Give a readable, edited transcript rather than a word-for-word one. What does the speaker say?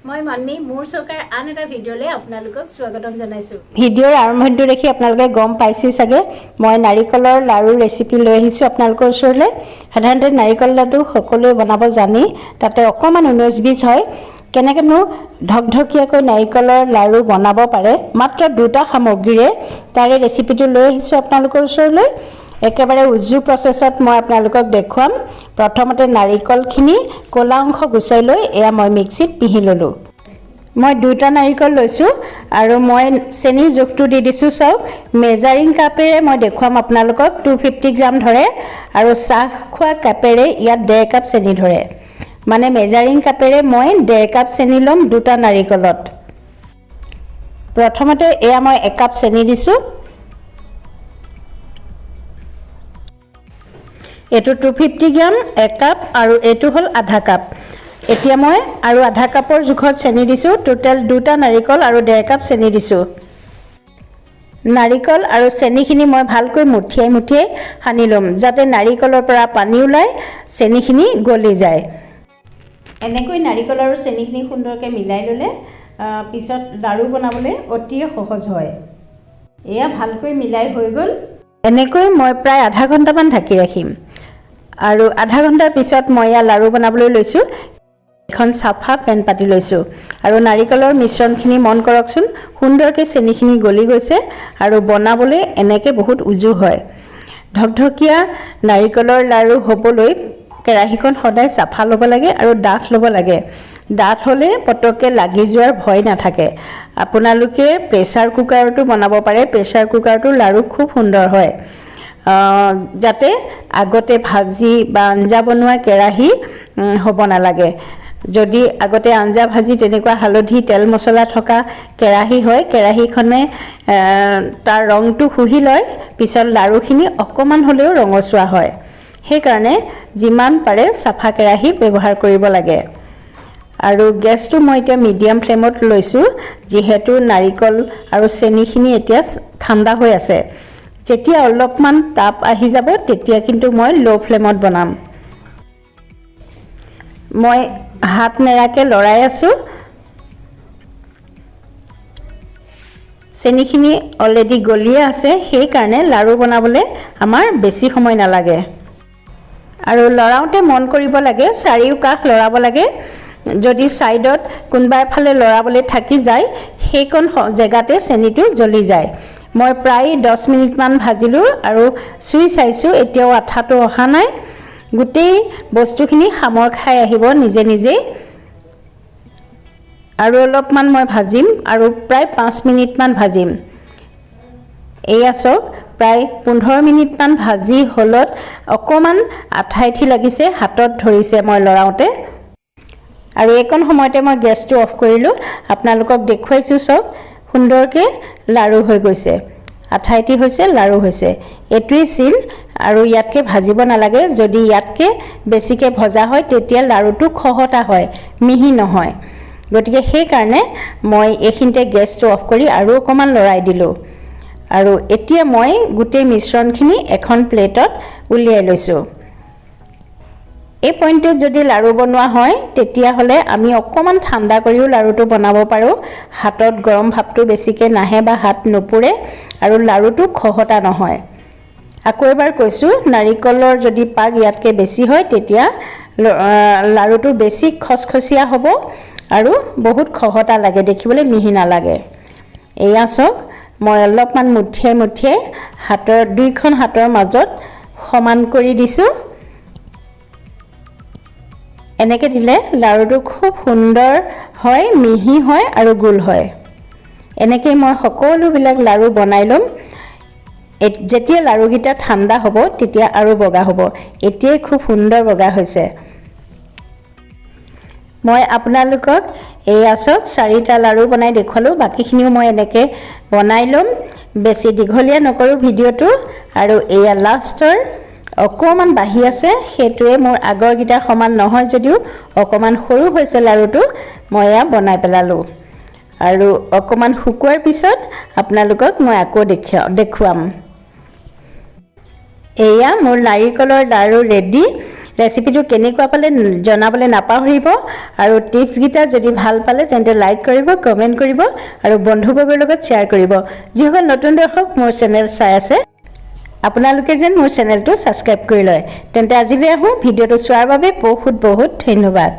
মই মান্নি মোৰ চৰকাৰ আন এটা ভিডিঅ'লৈ আপোনালোকক স্বাগতম জনাইছোঁ। ভিডিঅ'ৰ আৰম্ভণিটো দেখি আপোনালোকে গম পাইছে চাগে মই নাৰিকলৰ লাড়ু ৰেচিপি লৈ আহিছোঁ আপোনালোকৰ ওচৰলৈ। সাধাৰণতে নাৰিকল লাডু সকলোৱে বনাব জানি তাতে অকণমান 19-20 হয়। কেনেকৈনো ঢকঢকীয়াকৈ নাৰিকলৰ লাড়ু বনাব পাৰে মাত্ৰ 2টা সামগ্ৰীৰে তাৰে ৰেচিপিটো লৈ আহিছোঁ আপোনালোকৰ ওচৰলৈ। একেবাৰে উজু প্ৰচেছত মই আপোনালোকক দেখুৱাম। প্ৰথমতে নাৰিকলখিনি ক'লা অংশ গুচাই লৈ এয়া মই মিক্সিত পিহি ল'লোঁ। মই 2টা নাৰিকল লৈছোঁ আৰু মই চেনিৰ জোখটো দি দিছোঁ। চাওক, মেজাৰিং কাপেৰে মই দেখুৱাম আপোনালোকক 250 গ্ৰাম ধৰে আৰু চাহ খোৱা কাপেৰে ইয়াত 1.5 কাপ চেনি ধৰে। মানে মেজাৰিং কাপেৰে মই 1.5 কাপ চেনি ল'ম 2টা নাৰিকলত। প্ৰথমতে এয়া মই 1 কাপ চেনি দিছোঁ। এইটো 250 গ্ৰাম 1 কাপ আৰু এইটো হ'ল আধা কাপ। এতিয়া মই আৰু আধা কাপৰ জোখত চেনি দিছোঁ। টোটেল 2টা নাৰিকল আৰু 1.5 কাপ চেনি দিছোঁ। নাৰিকল আৰু চেনিখিনি মই ভালকৈ মুঠিয়াই সানি ল'ম যাতে নাৰিকলৰ পৰা পানী ওলাই চেনিখিনি গলি যায়। এনেকৈ নাৰিকল আৰু চেনিখিনি সুন্দৰকৈ মিলাই ল'লে পিছত লাড়ু বনাবলৈ অতি সহজ হয়। এয়া ভালকৈ মিলাই হৈ গ'ল। এনেকৈ মই প্ৰায় আধা ঘণ্টামান ঢাকি ৰাখিম আৰু আধা ঘণ্টাৰ পিছত মই ইয়াৰ লাড়ু বনাবলৈ লৈছোঁ। এখন চাফা পেন পাতি লৈছোঁ আৰু নাৰিকলৰ মিশ্ৰণখিনি মন কৰকচোন, সুন্দৰকৈ চেনিখিনি গলি গৈছে আৰু বনাবলৈ এনেকৈ বহুত উজু হয়। ঢকঢকীয়া নাৰিকলৰ লাড়ু হ'বলৈ কেৰাহীখন সদায় চাফা ল'ব লাগে আৰু ডাঠ ল'ব লাগে। ডাঠ হ'লে পটককৈ লাগি যোৱাৰ ভয় নাথাকে। আপোনালোকে প্ৰেছাৰ কুকাৰতো বনাব পাৰে। প্ৰেছাৰ কুকাৰটো লাড়ু খুব সুন্দৰ হয়। যাতে আগতে ভাজি বা আঞ্জা বনোৱা কেৰাহী হ'ব নালাগে। যদি আগতে আঞ্জা ভাজি তেনেকুৱা হালধি তেল মছলা থকা কেৰাহী হয়, কেৰাহীখনে তাৰ ৰংটো শুহি লয়, পিছত লাড়ুখিনি অকণমান হ'লেও ৰঙচুৱা হয়। সেইকাৰণে যিমান পাৰে চাফা কেৰাহী ব্যৱহাৰ কৰিব লাগে। আৰু গেছটো মই এতিয়া মিডিয়াম ফ্লেমত লৈছোঁ যিহেতু নাৰিকল আৰু চেনিখিনি এতিয়া ঠাণ্ডা হৈ আছে। যেতিয়া অলপমান তাপ আহি যাব তেতিয়া কিন্তু মই ল' ফ্লেমত বনাম। মই হাত নেৰাকৈ লৰাই আছোঁ। চেনিখিনি অলৰেডি গলিয়ে আছে, সেইকাৰণে লাড়ু বনাবলৈ আমাৰ বেছি সময় নালাগে। আৰু লৰাওঁতে মন কৰিব লাগে, চাৰিওকাষ লৰাব লাগে। যদি ছাইডত কোনোবা এফালে লৰাবলৈ থাকি যায় সেইকণ জেগাতে চেনিটো জ্বলি যায়। মই প্ৰায় 10 মিনিটমান ভাজিলোঁ আৰু চুই চাইছোঁ, এতিয়াও আঠাটো অহা নাই। গোটেই বস্তুখিনি সামৰ খাই আহিব নিজে নিজেই। আৰু অলপমান মই ভাজিম আৰু প্ৰায় 5 মিনিটমান ভাজিম। এয়া চাওক, প্ৰায় 15 মিনিটমান ভাজি হ'লত অকণমান আঠা লাগিছে, হাতত ধৰিছে মই লৰাওঁতে। আৰু এইকণ সময়তে মই গেছটো অফ কৰিলোঁ। আপোনালোকক দেখুৱাইছোঁ, চাওক সুন্দৰকৈ লাড়ু হৈ গৈছে, আঠা হৈছে, লাড়ু হৈছে। এইটোৱেই চিন আৰু ইয়াতকৈ ভাজিব নালাগে। যদি ইয়াতকৈ বেছিকৈ ভজা হয় তেতিয়া লাড়ুটো খহটা হয়, মিহি নহয়। গতিকে সেইকাৰণে মই এইখিনিতে গেছটো অফ কৰি আৰু অকণমান লৰাই দিলোঁ। আৰু এতিয়া মই গোটেই মিশ্ৰণখিনি এখন প্লেটত উলিয়াই লৈছোঁ। এই পইণ্টটোত যদি লাড়ু বনোৱা হয় তেতিয়াহ'লে আমি অকণমান ঠাণ্ডা কৰিও লাড়ুটো বনাব পাৰোঁ। হাতত গৰম ভাৱটো বেছিকৈ নাহে বা হাত নুপুৰে আৰু লাড়ুটো খহটা নহয়। আকৌ এবাৰ কৈছোঁ, নাৰিকলৰ যদি পাগ ইয়াতকৈ বেছি হয় তেতিয়া লাড়ুটো বেছি খচখচীয়া হ'ব আৰু বহুত খহটা লাগে, দেখিবলৈ মিহি নালাগে। এয়া চাওক, মই অলপমান মুঠিয়াই দুইখন হাতৰ মাজত সমান কৰি দিছোঁ। এনেকৈ দিলে লাড়ুটো খুব সুন্দৰ হয়, মিহি হয় আৰু গোল হয়। এনেকৈ মই সকলোবিলাক লাড়ু বনাই ল'ম। যেতিয়া লাড়ুকেইটা ঠাণ্ডা হ'ব তেতিয়া আৰু বগা হ'ব। এতিয়াই খুব সুন্দৰ বগা হৈছে। মই আপোনালোকক এই চাওক 4টা লাড়ু বনাই দেখুৱালোঁ। বাকীখিনিও মই এনেকৈ বনাই ল'ম। বেছি দীঘলীয়া নকৰোঁ ভিডিঅ'টো। আৰু এয়া লাষ্টৰ অকণমান বাঢ়ি আছে, সেইটোৱে মোৰ আগৰকেইটাৰ সমান নহয় যদিও অকণমান সৰু হৈছে লাড়ুটো। মই এয়া বনাই পেলালোঁ আৰু অকণমান শুকোৱাৰ পিছত আপোনালোকক মই আকৌ দেখুৱাম। এয়া মোৰ নাৰিকলৰ লাড়ু ৰেডি। ৰেচিপিটো কেনেকুৱা পালে জনাবলৈ নাপাহৰিব আৰু টিপছকেইটা যদি ভাল পালে তেন্তে লাইক কৰিব, কমেণ্ট কৰিব আৰু বন্ধুবৰ্গৰ লগত শ্বেয়াৰ কৰিব। যিসকল নতুন দৰ্শক মোৰ চেনেল চাই আছে, আপোনালোকে যেন মোৰ চেনেলটো ছাবস্ক্ৰাইব কৰি লয়। তেন্তে আজিলৈ আহোঁ। ভিডিঅ'টো চোৱাৰ বাবে বহুত বহুত ধন্যবাদ।